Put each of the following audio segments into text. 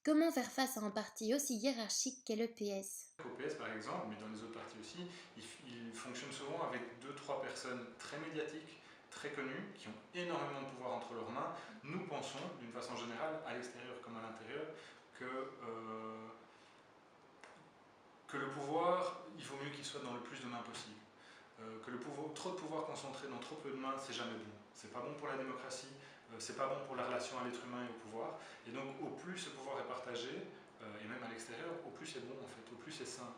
Comment faire face à un parti aussi hiérarchique qu'est le PS? Au PS par exemple, mais dans les autres partis aussi, il fonctionne souvent avec deux, trois personnes très médiatiques, très connues, qui ont énormément de pouvoir entre leurs mains. Nous pensons, d'une façon générale, à l'extérieur comme à l'intérieur, que le pouvoir, il vaut mieux qu'il soit dans le plus de mains possible. Que trop de pouvoir concentré dans trop peu de mains, c'est jamais bon. C'est pas bon pour la démocratie, c'est pas bon pour la relation à l'être humain et au pouvoir. Et donc, au plus ce pouvoir est partagé, et même à l'extérieur, au plus c'est bon en fait, au plus c'est sain.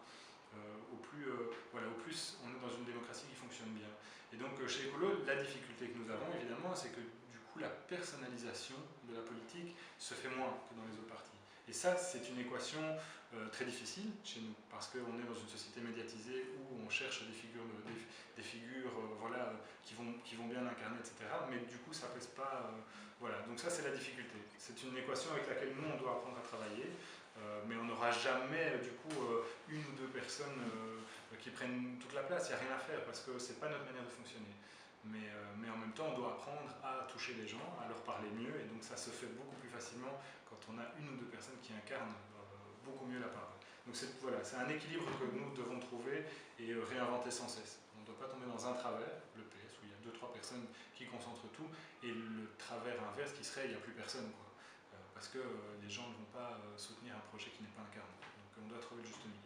Voilà, au plus on est dans une démocratie qui fonctionne bien. Et donc chez Écolo, la difficulté que nous avons évidemment, c'est que du coup la personnalisation de la politique se fait moins que dans les autres partis. Et ça, c'est une équation très difficile chez nous, parce qu'on est dans une société médiatisée où on cherche voilà, qui vont bien incarner, etc. Mais du coup, ça ne pèse pas. Voilà, donc ça, c'est la difficulté. C'est une équation avec laquelle nous, on doit apprendre à travailler. Mais on n'aura jamais du coup une ou deux personnes qui prennent toute la place, il n'y a rien à faire parce que c'est pas notre manière de fonctionner. Mais en même temps, on doit apprendre à toucher les gens, à leur parler mieux, et donc ça se fait beaucoup plus facilement quand on a une ou deux personnes qui incarnent beaucoup mieux la parole. Donc voilà, c'est un équilibre que nous devons trouver et réinventer sans cesse. On ne doit pas tomber dans un travers, le PS, où il y a deux, trois personnes qui concentrent tout, et le travers inverse qui serait il n'y a plus personne, quoi. Parce que les gens ne vont pas soutenir un projet qui n'est pas incarné. Donc on doit trouver le juste milieu.